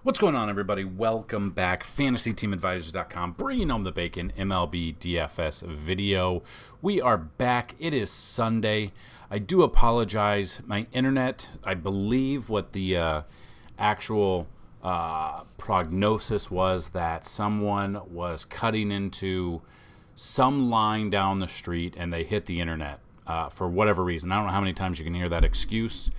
What's going on, everybody? Welcome back. FantasyTeamAdvisors.com, bringing home the bacon, MLB DFS video. We are back. It is Sunday. I do apologize. My internet, I believe what the actual prognosis was that someone was cutting into some line down the street and they hit the internet for whatever reason. I don't know how many times you can hear that excuse.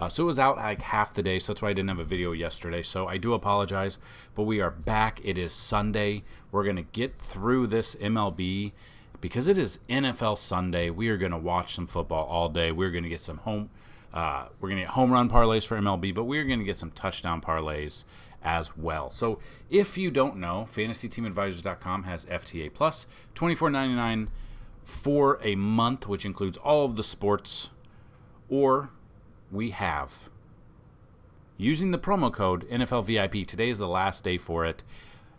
So it was out like half the day, so that's why I didn't have a video yesterday. So I do apologize, but we are back. It is Sunday. We're going to get through this MLB because it is NFL Sunday. We are going to watch some football all day. We're going to get some home run parlays for MLB, but we're going to get some touchdown parlays as well. So if you don't know, FantasyTeamAdvisors.com has FTA Plus, $24.99 for a month, which includes all of the sports, or we have, using the promo code NFL VIP, today is the last day for it.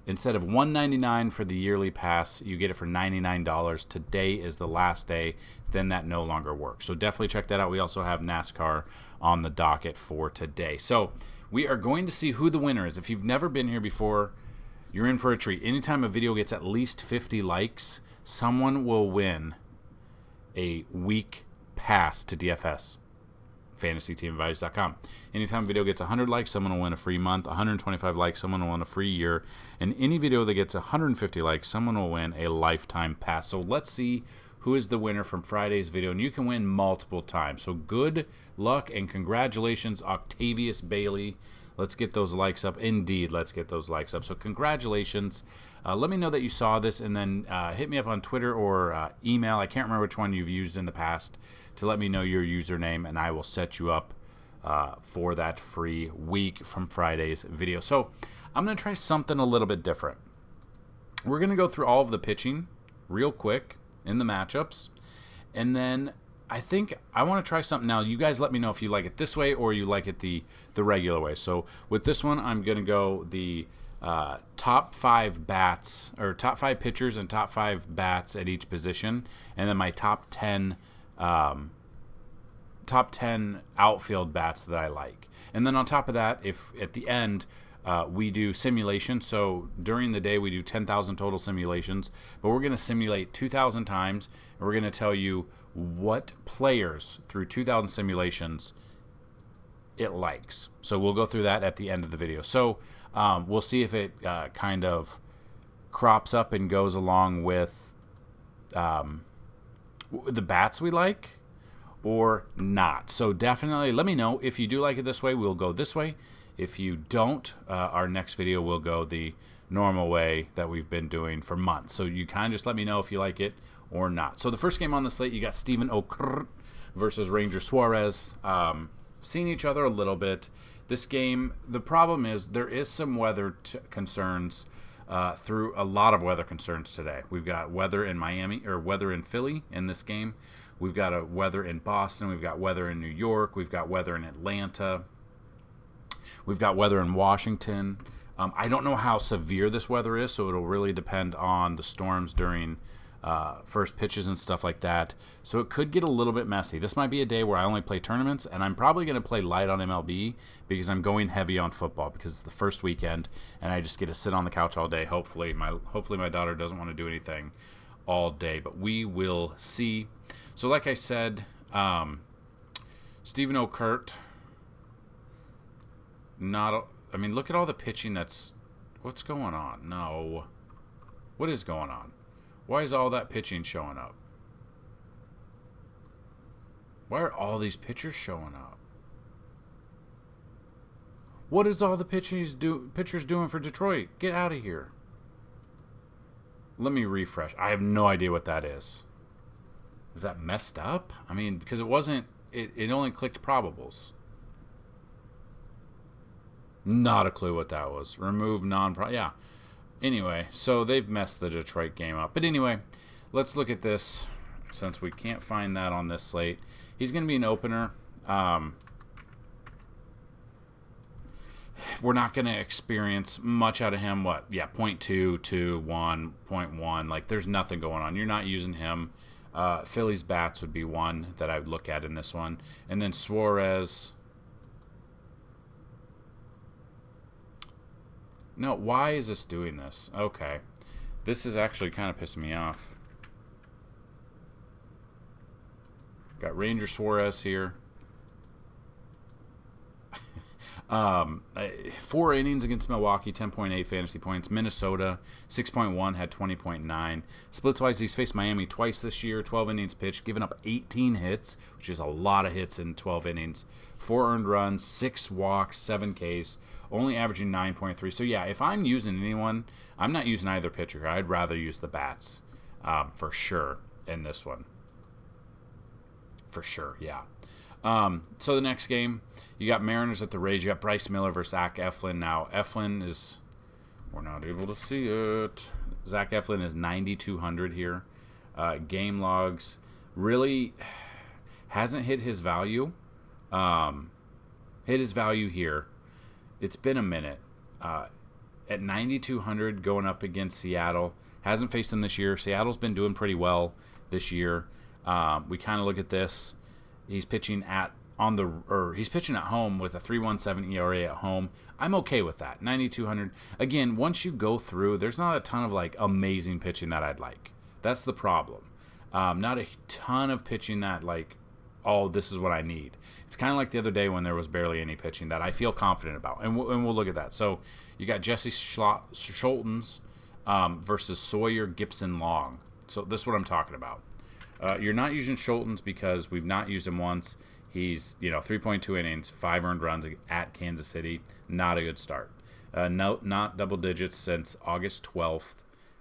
Instead of $199 for the yearly pass, you get it for $99. Today is the last day. Then that no longer works. So definitely check that out. We also have NASCAR on the docket for today. So we are going to see who the winner is. If you've never been here before, you're in for a treat. Anytime a video gets at least 50 likes, someone will win a week pass to DFS. FantasyTeamAdvisors.com. Anytime a video gets 100 likes, someone will win a free month. 125 likes, someone will win a free year. And any video that gets 150 likes, someone will win a lifetime pass. So let's see who is the winner from Friday's video. And you can win multiple times. So good luck and congratulations, Octavius Bailey. Let's get those likes up. Indeed, let's get those likes up. So congratulations. Let me know that you saw this, and then hit me up on Twitter or email. I can't remember which one you've used in the past, to let me know your username, and I will set you up for that free week from Friday's video. So I'm going to try something a little bit different. We're going to go through all of the pitching real quick in the matchups, and then I think I want to try something now. You guys let me know if you like it this way or you like it the regular way. So with this one, I'm going to go the top 5 bats, or top 5 pitchers and top 5 bats at each position, and then my top 10 outfield bats that I like. And then on top of that, if at the end we do simulations, so during the day we do 10,000 total simulations, but we're going to simulate 2,000 times, and we're going to tell you what players through 2,000 simulations it likes. So we'll go through that at the end of the video. So we'll see if it kind of crops up and goes along with the bats we like or not. So definitely let me know if you do like it this way. We'll go this way. If you don't, our next video will go the normal way that we've been doing for months. So you kind of just let me know if you like it or not. So the first game on the slate, you got Steven Okert versus Ranger Suarez. Seen each other a little bit. This game, the problem is there is some weather concerns through a lot of weather concerns today. We've got weather in Miami, or weather in Philly in this game. We've got a weather in Boston. We've got weather in New York. We've got weather in Atlanta. We've got weather in Washington. I don't know how severe this weather is, so it'll really depend on the storms during first pitches and stuff like that. So it could get a little bit messy. This might be a day where I only play tournaments, and I'm probably going to play light on MLB because I'm going heavy on football because it's the first weekend, and I just get to sit on the couch all day. Hopefully my daughter doesn't want to do anything all day, but we will see. So like I said, Steven Okert, look at all the pitching what's going on? No. What is going on? Why is all that pitching showing up? Why are all these pitchers showing up? What is all the pitchers doing for Detroit? Get out of here. Let me refresh. I have no idea what that is. Is that messed up? Because it wasn't, it only clicked probables. Not a clue what that was. Remove yeah. Anyway, so they've messed the Detroit game up. But anyway, let's look at this since we can't find that on this slate. He's going to be an opener. We're not going to experience much out of him. 0.2 to 1.1. Like, there's nothing going on. You're not using him. Phillies bats would be one that I would look at in this one. And then Suarez, No, why is this doing this? Okay. This is actually kind of pissing me off. Got Ranger Suarez here. 4 innings against Milwaukee, 10.8 fantasy points. Minnesota, 6.1, had 20.9. Splits-wise, he's faced Miami twice this year, 12 innings pitched, given up 18 hits, which is a lot of hits in 12 innings. 4 earned runs, 6 walks, 7 Ks, only averaging 9.3. So, yeah, if I'm using anyone, I'm not using either pitcher. I'd rather use the bats for sure in this one. For sure, yeah. So the next game, you got Mariners at the Rays. You got Bryce Miller versus Zach Eflin. Now, Eflin is, we're not able to see it. Zach Eflin is 9,200 here. Game logs really hasn't hit his value. Hit his value here. It's been a minute. At 9,200 going up against Seattle. Hasn't faced them this year. Seattle's been doing pretty well this year. We kind of look at this. He's pitching he's pitching at home with a 3.17 ERA at home. I'm okay with that. 9,200. Again, once you go through, there's not a ton of like amazing pitching that I'd like. That's the problem. Not a ton of pitching that like, oh, this is what I need. It's kind of like the other day when there was barely any pitching that I feel confident about, and we'll look at that. So you got Jesse Scholtens versus Sawyer Gibson Long. So this is what I'm talking about. You're not using Scholtens because we've not used him once. He's 3.2 innings, 5 earned runs at Kansas City. Not a good start. Not double digits since August 12th.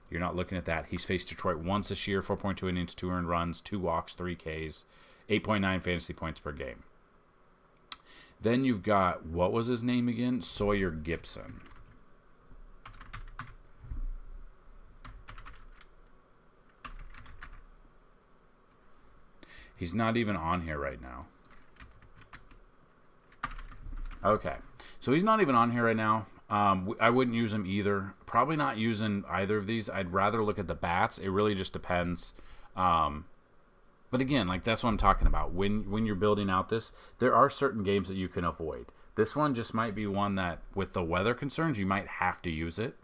You're not looking at that. He's faced Detroit once this year, 4.2 innings, 2 earned runs, 2 walks, 3 Ks, 8.9 fantasy points per game. Then you've got, what was his name again? Sawyer Gibson. He's not even on here right now. Okay. So he's not even on here right now. I wouldn't use him either. Probably not using either of these. I'd rather look at the bats. It really just depends. But again, like that's what I'm talking about. When you're building out this, there are certain games that you can avoid. This one just might be one that, with the weather concerns, you might have to use it.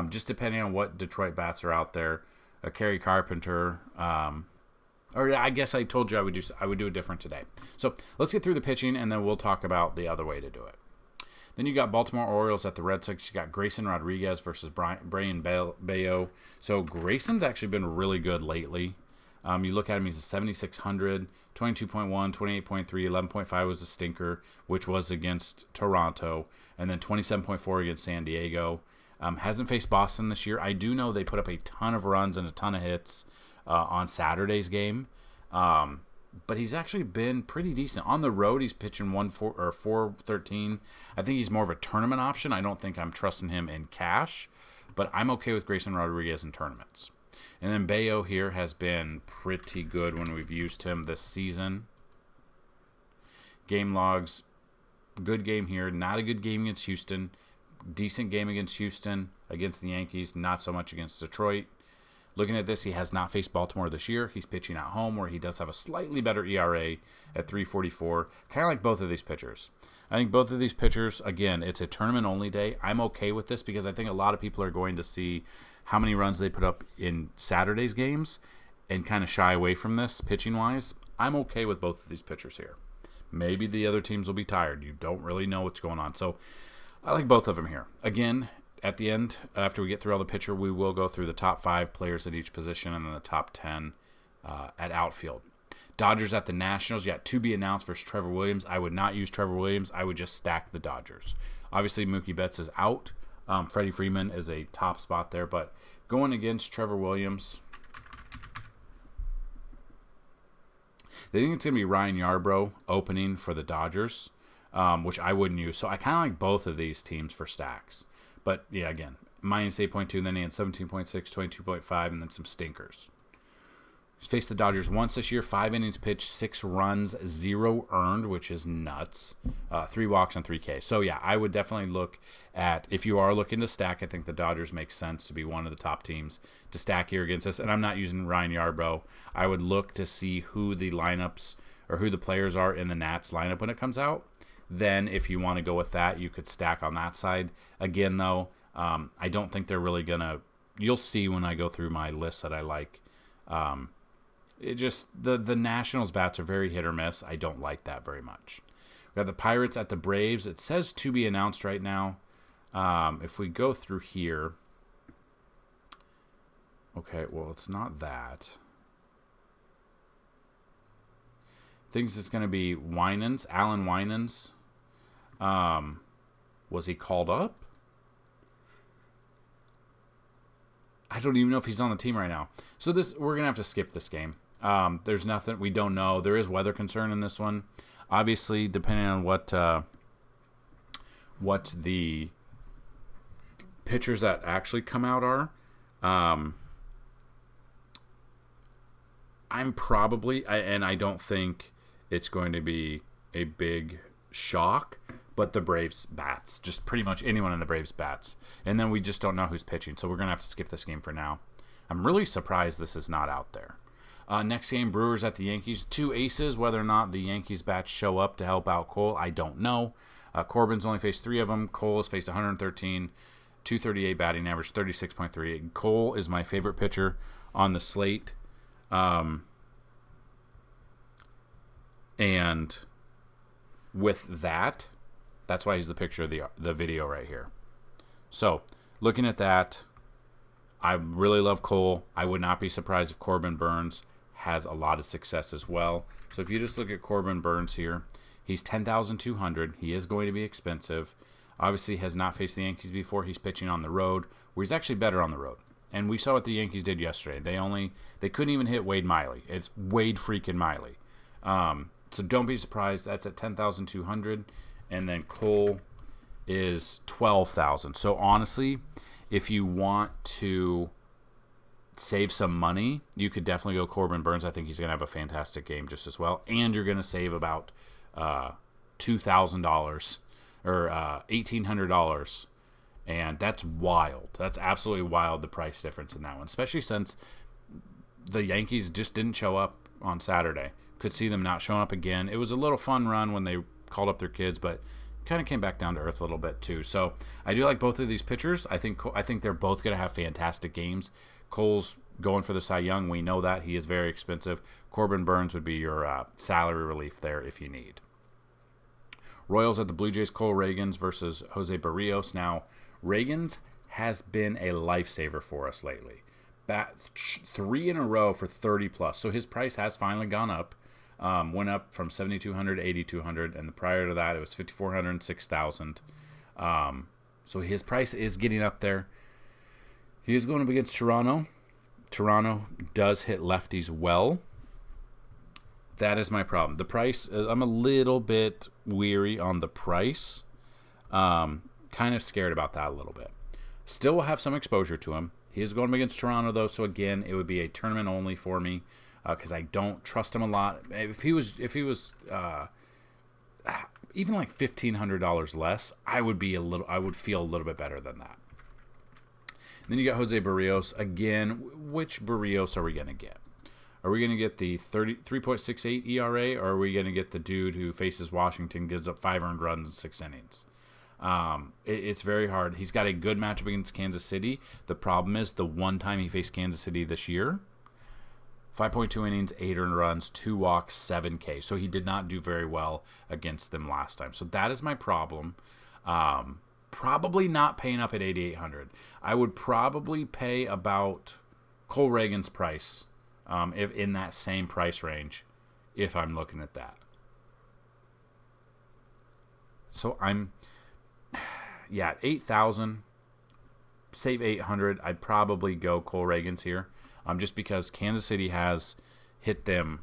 Just depending on what Detroit bats are out there. Kerry Carpenter. Or I guess I told you I would do it different today. So let's get through the pitching, and then we'll talk about the other way to do it. Then you got Baltimore Orioles at the Red Sox. You got Grayson Rodriguez versus Brayan Bello. So Grayson's actually been really good lately. You look at him, he's a 7,600, 22.1, 28.3, 11.5 was a stinker, which was against Toronto, and then 27.4 against San Diego. Hasn't faced Boston this year. I do know they put up a ton of runs and a ton of hits on Saturday's game. But he's actually been pretty decent. On the road, he's pitching 413. I think he's more of a tournament option. I don't think I'm trusting him in cash, but I'm okay with Grayson Rodriguez in tournaments. And then Bello here has been pretty good when we've used him this season. Game logs, good game here. Not a good game against Houston. Decent game against Houston. Against the Yankees, not so much against Detroit. Looking at this, he has not faced Baltimore this year. He's pitching at home where he does have a slightly better ERA at 3.44. Kind of like both of these pitchers. I think both of these pitchers, again, it's a tournament-only day. I'm okay with this because I think a lot of people are going to see how many runs they put up in Saturday's games and kind of shy away from this pitching-wise. I'm okay with both of these pitchers here. Maybe the other teams will be tired. You don't really know what's going on. So I like both of them here. Again, at the end, after we get through all the pitcher, we will go through the top 5 players at each position and then the top 10 at outfield. Dodgers at the Nationals. You got to be announced versus Trevor Williams. I would not use Trevor Williams. I would just stack the Dodgers. Obviously, Mookie Betts is out. Freddie Freeman is a top spot there. But going against Trevor Williams, they think it's going to be Ryan Yarbrough opening for the Dodgers, which I wouldn't use. So I kind of like both of these teams for stacks. But, yeah, again, minus 8.2, then he had 17.6, 22.5, and then some stinkers. He's faced the Dodgers once this year, 5 innings pitched, 6 runs, 0 earned, which is nuts, 3 walks and 3 Ks. So, yeah, I would definitely look at, if you are looking to stack, I think the Dodgers make sense to be one of the top teams to stack here against us. And I'm not using Ryan Yarbrough. I would look to see who the lineups or who the players are in the Nats lineup when it comes out. Then if you want to go with that, you could stack on that side. Again, though, I don't think they're really going to... You'll see when I go through my list that I like. It just... The Nationals bats are very hit or miss. I don't like that very much. We have the Pirates at the Braves. It says to be announced right now. If we go through here... Okay, well, it's not that. Thinks it's going to be Winans, Alan Winans. Was he called up? I don't even know if he's on the team right now. So we're going to have to skip this game. There's nothing. We don't know. There is weather concern in this one. Obviously, depending on what the pitchers that actually come out are. I'm probably, and I don't think it's going to be a big shock, but the Braves bats. Just pretty much anyone in the Braves bats. And then we just don't know who's pitching, so we're going to have to skip this game for now. I'm really surprised this is not out there. Next game, Brewers at the Yankees. 2 aces. Whether or not the Yankees bats show up to help out Cole, I don't know. Corbin's only faced 3 of them. Cole has faced 113, 238 batting average, 36.38. Cole is my favorite pitcher on the slate. And with that, that's why he's the picture of the video right here. So, looking at that, I really love Cole. I would not be surprised if Corbin Burnes has a lot of success as well. So if you just look at Corbin Burnes here, he's 10,200. He is going to be expensive. Obviously has not faced the Yankees before. He's pitching on the road, where he's actually better on the road. And we saw what the Yankees did yesterday. They couldn't even hit Wade Miley. It's Wade freaking Miley. So don't be surprised. That's at 10,200. And then Cole is 12,000. So honestly, if you want to save some money, you could definitely go Corbin Burnes. I think he's going to have a fantastic game just as well. And you're going to save about $2,000 or $1,800. And that's wild. That's absolutely wild, the price difference in that one, especially since the Yankees just didn't show up on Saturday. Could see them not showing up again. It was a little fun run when they called up their kids, but kind of came back down to earth a little bit too. So I do like both of these pitchers. I think they're both going to have fantastic games. Cole's going for the Cy Young. We know that. He is very expensive. Corbin Burnes would be your salary relief there if you need. Royals at the Blue Jays. Cole Ragans versus Jose Barrios. Now, Ragans has been a lifesaver for us lately. 3 in a row for 30 plus. So his price has finally gone up. Went up from 7,200 to 8,200, and prior to that it was 5,400 and 6,000. So his price is getting up there. He is going up against Toronto. Toronto does hit lefties well. That is my problem. The price, I'm a little bit weary on the price. Kind of scared about that a little bit. Still will have some exposure to him. He is going up against Toronto, though, so again, it would be a tournament only for me. Because I don't trust him a lot. If he was even like $1,500 less, I would feel a little bit better than that. And then you got Jose Barrios again. Which Barrios are we gonna get? Are we gonna get the 3.68 ERA, or are we gonna get the dude who faces Washington, gives up 5 earned runs in 6 innings? It's very hard. He's got a good matchup against Kansas City. The problem is the one time he faced Kansas City this year. 5.2 innings, 8 earned runs, 2 walks, 7 K. So he did not do very well against them last time. So that is my problem. Probably not paying up at 8,800. I would probably pay about Cole Ragans' price, if in that same price range, if I'm looking at that. So I'm, at 8,000, save 800. I'd probably go Cole Ragans here. Just because Kansas City has hit him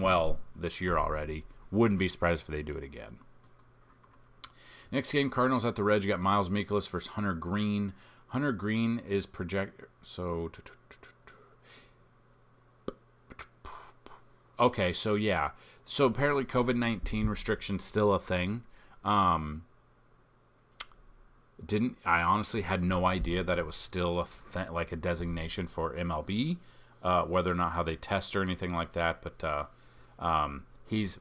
well this year already. Wouldn't be surprised if they do it again. Next game, Cardinals at the Reds. You got Miles Mikolas versus Hunter Green. Hunter Green is projected. So, okay, so yeah. So apparently COVID-19 restrictions still a thing. I honestly had no idea that it was still like a designation for MLB, whether or not how they test or anything like that. But he's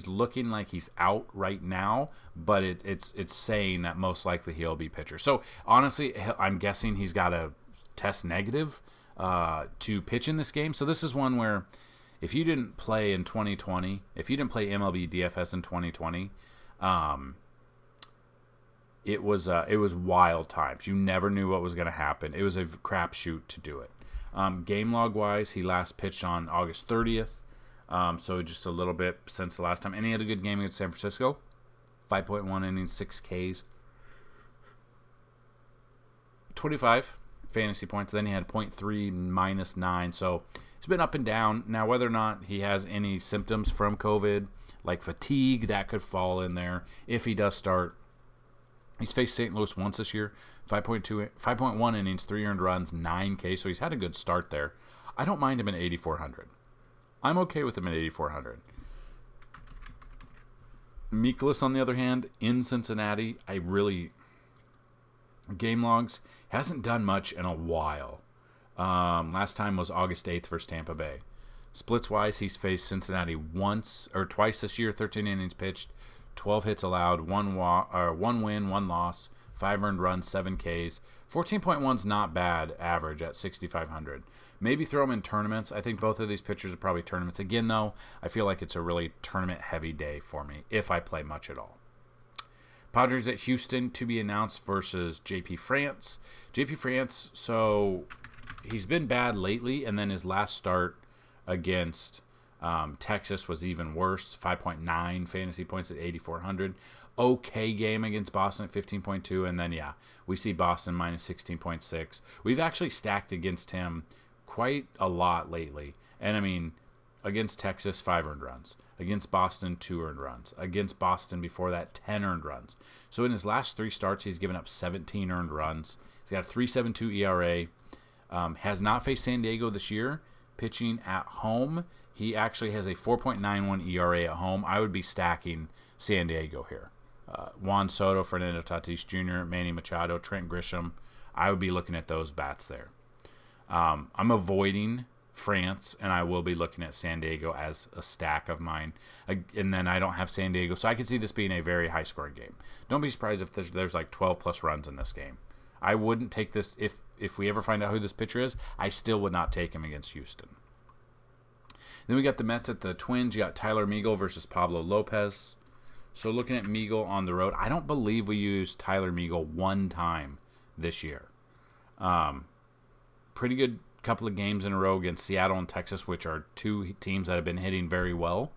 looking like he's out right now, but it's saying that most likely he'll be pitcher. So honestly, I'm guessing he's got to test negative to pitch in this game. So this is one where if you didn't play in 2020, if you didn't play MLB DFS in 2020, it was wild times. You never knew what was going to happen. It was a crapshoot to do it. Game log wise, he last pitched on August 30th. So just a little bit since the last time. And he had a good game against San Francisco. 5.1 innings, 6 Ks. 25 fantasy points. Then he had 0.3 minus 9. So it's been up and down. Now, whether or not he has any symptoms from COVID, like fatigue, that could fall in there if he does start. He's faced St. Louis once this year. 5.1 innings, 3 earned runs, 9 Ks. So he's had a good start there. I don't mind him at 8,400. I'm okay with him at 8,400. Mikolas, on the other hand, in Cincinnati, game logs, hasn't done much in a while. Last time was August 8th versus Tampa Bay. Splits-wise, he's faced Cincinnati twice this year, 13 innings pitched, 12 hits allowed, 1 win, 1 loss, 5 earned runs, 7 Ks. 14.1's not bad average at 6,500. Maybe throw him in tournaments. I think both of these pitchers are probably tournaments. Again, though, I feel like it's a really tournament-heavy day for me, if I play much at all. Padres at Houston to be announced versus JP France. JP France, so he's been bad lately, and then his last start against Texas was even worse. 5.9 fantasy points at 8,400. Okay game against Boston at 15.2, and then, we see Boston minus 16.6. We've actually stacked against him quite a lot lately. And I mean, against Texas, 5 earned runs. Against Boston, 2 earned runs. Against Boston before that, 10 earned runs. So in his last 3 starts, he's given up 17 earned runs. He's got a 3.72 ERA. Has not faced San Diego this year. Pitching at home, he actually has a 4.91 ERA at home. I would be stacking San Diego here. Juan Soto, Fernando Tatis Jr., Manny Machado, Trent Grisham. I would be looking at those bats there. I'm avoiding France, and I will be looking at San Diego as a stack of mine. And then I don't have San Diego, so I could see this being a very high-scoring game. Don't be surprised if there's like 12-plus runs in this game. I wouldn't take this if we ever find out who this pitcher is. I still would not take him against Houston. Then we got the Mets at the Twins. You got Tyler Meagle versus Pablo Lopez. So looking at Meagle on the road, I don't believe we used Tyler Meagle one time this year. Pretty good couple of games in a row against Seattle and Texas, which are 2 teams that have been hitting very well.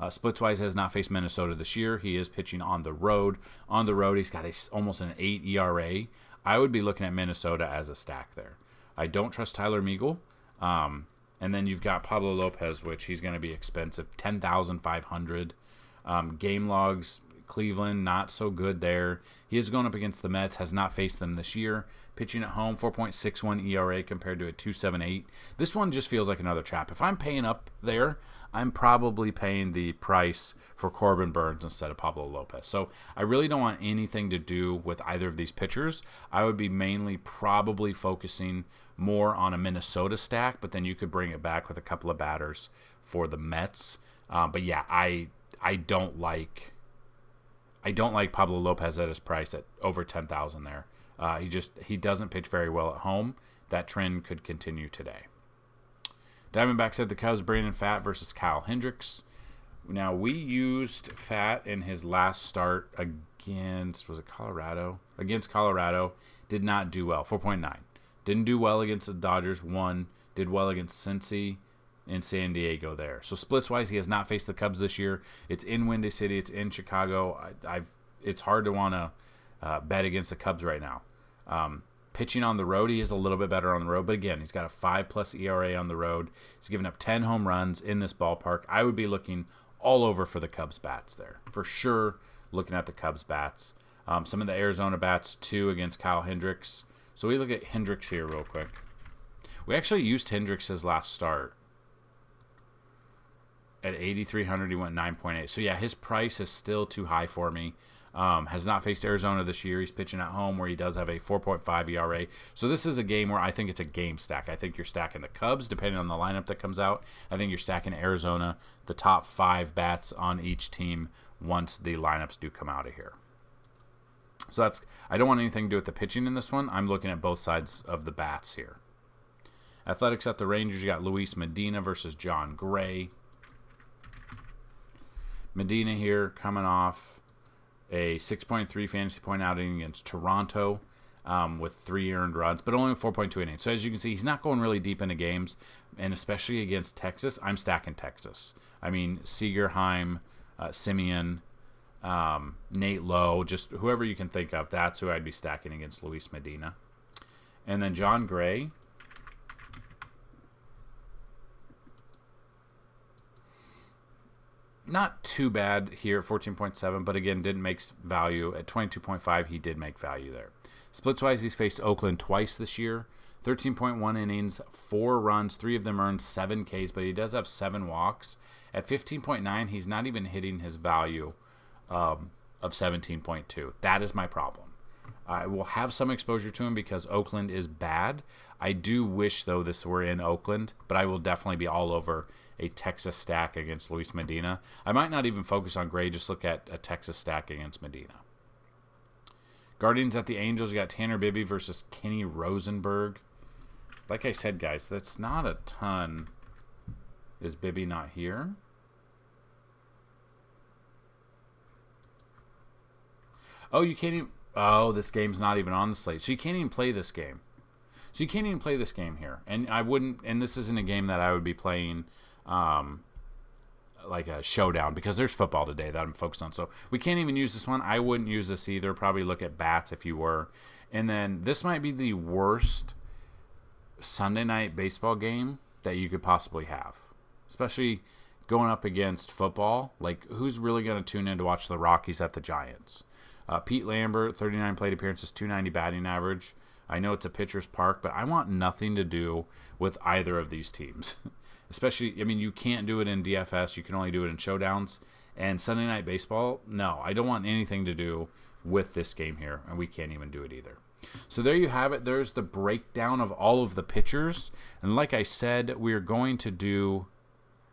Splitswise has not faced Minnesota this year. He is pitching on the road. On the road, he's got almost an 8 ERA. I would be looking at Minnesota as a stack there. I don't trust Tyler Meagle. And then you've got Pablo Lopez, which he's going to be expensive, 10,500. Game logs, Cleveland, not so good there. He is going up against the Mets, has not faced them this year. Pitching at home, 4.61 ERA compared to a 2.78. This one just feels like another trap. If I'm paying up there, I'm probably paying the price for Corbin Burns instead of Pablo Lopez. So I really don't want anything to do with either of these pitchers. I would be mainly probably focusing more on a Minnesota stack, but then you could bring it back with a couple of batters for the Mets. But yeah, I don't like Pablo Lopez at his price at over 10,000 there. He doesn't pitch very well at home. That trend could continue today. Diamondbacks at the Cubs, Brandon Pfaadt versus Kyle Hendricks. Now, we used Pfaadt in his last start against, Colorado? Against Colorado. Did not do well, 4.9. Didn't do well against the Dodgers, 1. Did well against Cincy in San Diego there. So splits-wise, he has not faced the Cubs this year. It's in Windy City. It's in Chicago. It's hard to want to bet against the Cubs right now. Pitching on the road, he is a little bit better on the road. But again, he's got a 5+ ERA on the road. He's given up 10 home runs in this ballpark. I would be looking all over for the Cubs bats there. For sure, looking at the Cubs bats. Some of the Arizona bats, too, against Kyle Hendricks. So we look at Hendricks here real quick. We actually used Hendricks' last start. At 8,300, he went 9.8. So, yeah, his price is still too high for me. Has not faced Arizona this year. He's pitching at home where he does have a 4.5 ERA. So this is a game where I think it's a game stack. I think you're stacking the Cubs, depending on the lineup that comes out. I think you're stacking Arizona, the top 5 bats on each team once the lineups do come out of here. So I don't want anything to do with the pitching in this one. I'm looking at both sides of the bats here. Athletics at the Rangers, you got Luis Medina versus John Gray. Medina here coming off a 6.3 fantasy point outing against Toronto with 3 earned runs, but only 4.2 innings. So as you can see, he's not going really deep into games, and especially against Texas, I'm stacking Texas. I mean, Seagerheim, Simeon, Nate Lowe, just whoever you can think of, that's who I'd be stacking against Luis Medina. And then John Gray. Not too bad here at 14.7, but again, didn't make value. At 22.5, he did make value there. Splits-wise, he's faced Oakland twice this year. 13.1 innings, 4 runs, 3 of them earned, 7 Ks, but he does have 7 walks. At 15.9, he's not even hitting his value of 17.2. That is my problem. I will have some exposure to him because Oakland is bad. I do wish, though, this were in Oakland, but I will definitely be all over a Texas stack against Luis Medina. I might not even focus on Gray, just look at a Texas stack against Medina. Guardians at the Angels, you got Tanner Bibby versus Kenny Rosenberg. Like I said, guys, that's not a ton. Is Bibby not here? Oh, you can't even... Oh, this game's not even on the slate. So you can't even play this game. So you can't even play this game here. And I wouldn't... And this isn't a game that I would be playing... like a showdown, because there's football today that I'm focused on. So we can't even use this one. I wouldn't use this either. Probably look at bats if you were. And then this might be the worst Sunday night baseball game that you could possibly have, especially going up against football. Like, who's really going to tune in to watch the Rockies at the Giants? Pete Lambert, 39 plate appearances, 290 batting average. I know it's a pitcher's park, but I want nothing to do with either of these teams. Especially, I mean, you can't do it in DFS. You can only do it in showdowns. And Sunday Night Baseball, no, I don't want anything to do with this game here, and we can't even do it either. So there you have it. There's the breakdown of all of the pitchers. And like I said, we're going to do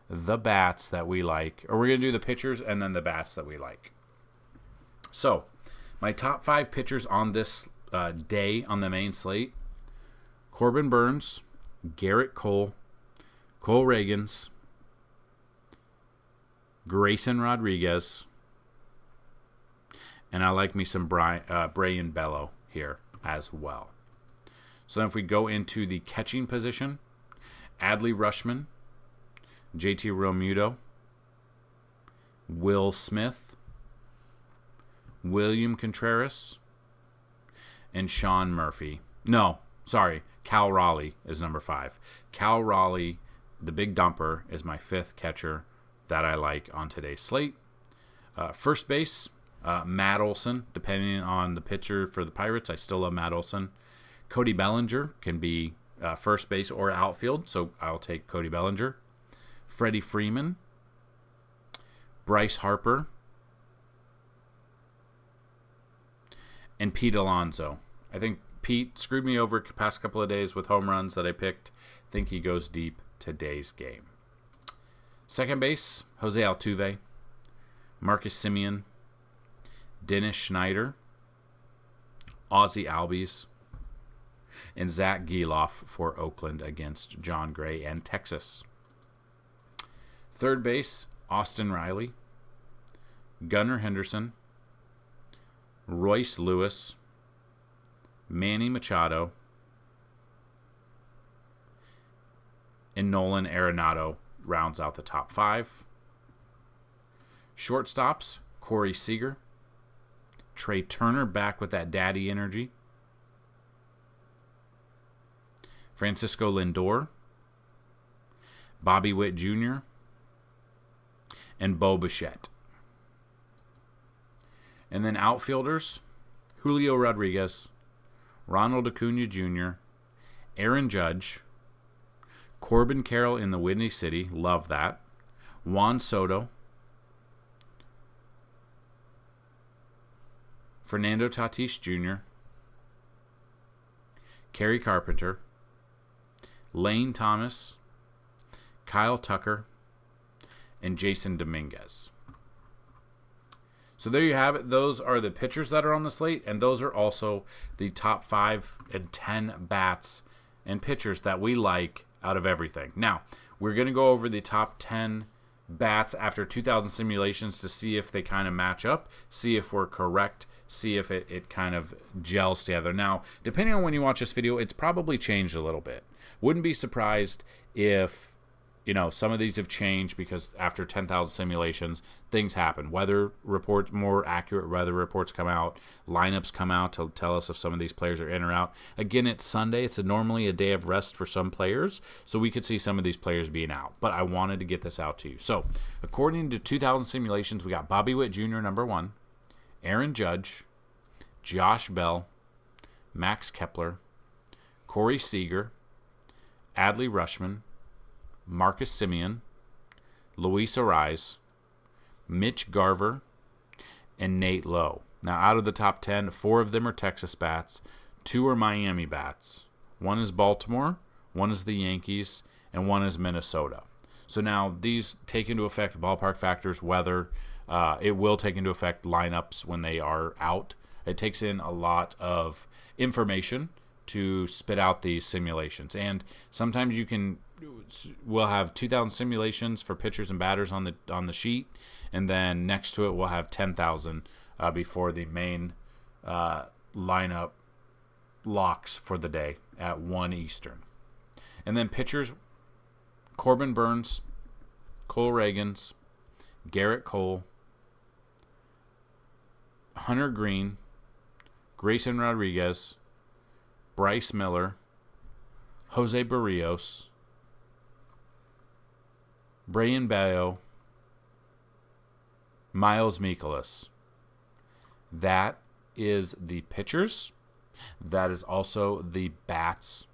the bats that we like, or we're going to do the pitchers and then the bats that we like. So my top 5 pitchers on this day on the main slate: Corbin Burns, Garrett Cole, Cole Ragans, Grayson Rodriguez, and I like me some Brayan Bello here as well. So then if we go into the catching position, Adley Rutschman, JT Realmuto, Will Smith, William Contreras, and Sean Murphy. No, sorry, Cal Raleigh is number 5. Cal Raleigh, the big dumper, is my 5th catcher that I like on today's slate. First base, Matt Olson, depending on the pitcher for the Pirates. I still love Matt Olson. Cody Bellinger can be first base or outfield, so I'll take Cody Bellinger. Freddie Freeman, Bryce Harper, and Pete Alonso. I think Pete screwed me over the past couple of days with home runs that I picked. I think he goes deep today's game. Second base, Jose Altuve, Marcus Semien, Dennis Schneider, Ozzie Albies, and Zach Gelof for Oakland against John Gray and Texas. Third base, Austin Riley, Gunnar Henderson, Royce Lewis, Manny Machado, and Nolan Arenado rounds out the top 5. Shortstops, Corey Seager, Trey Turner back with that daddy energy, Francisco Lindor, Bobby Witt Jr., and Bo Bichette. And then outfielders, Julio Rodriguez, Ronald Acuna Jr., Aaron Judge, Corbin Carroll in the Windy City, love that, Juan Soto, Fernando Tatis Jr., Kerry Carpenter, Lane Thomas, Kyle Tucker, and Jason Dominguez. So there you have it. Those are the pitchers that are on the slate, and those are also the top 5 and 10 bats and pitchers that we like out of everything. Now, we're going to go over the top 10 bats after 2,000 simulations to see if they kind of match up, see if we're correct, see if it kind of gels together. Now, depending on when you watch this video, it's probably changed a little bit. Wouldn't be surprised if, some of these have changed because after 10,000 simulations, things happen. Weather reports, more accurate weather reports come out. Lineups come out to tell us if some of these players are in or out. Again, it's Sunday. It's normally a day of rest for some players, so we could see some of these players being out. But I wanted to get this out to you. So, according to 2,000 simulations, we got Bobby Witt Jr., number 1, Aaron Judge, Josh Bell, Max Kepler, Corey Seager, Adley Rutschman, Marcus Semien, Luis Ariz, Mitch Garver, and Nate Lowe. Now, out of the top 10, 4 of them are Texas bats, 2 are Miami bats. 1 is Baltimore, 1 is the Yankees, and 1 is Minnesota. So now these take into effect ballpark factors, weather. It will take into effect lineups when they are out. It takes in a lot of information to spit out these simulations. And sometimes we'll have 2,000 simulations for pitchers and batters on the sheet, and then next to it we'll have 10,000 before the main lineup locks for the day at 1 Eastern. And then pitchers: Corbin Burns, Cole Ragans, Garrett Cole, Hunter Green, Grayson Rodriguez, Bryce Miller, Jose Barrios, Brayan Bello, Miles Mikolas. That is the pitchers. That is also the bats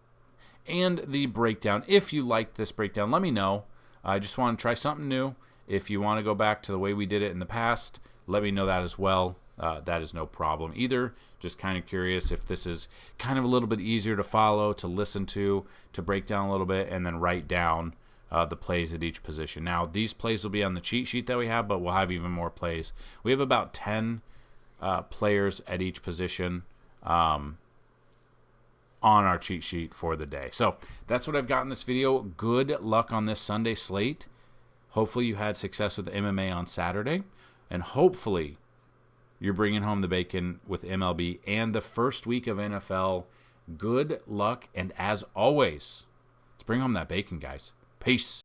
and the breakdown. If you like this breakdown, let me know. I just want to try something new. If you want to go back to the way we did it in the past, let me know that as well. That is no problem either. Just kind of curious if this is kind of a little bit easier to follow, to listen to break down a little bit, and then write down the plays at each position. Now, these plays will be on the cheat sheet that we have, but we'll have even more plays. We have about 10 players at each position on our cheat sheet for the day. So that's what I've got in this video. Good luck on this Sunday slate. Hopefully you had success with MMA on Saturday, and hopefully you're bringing home the bacon with MLB and the first week of NFL. Good luck, and as always, let's bring home that bacon, guys. Peace.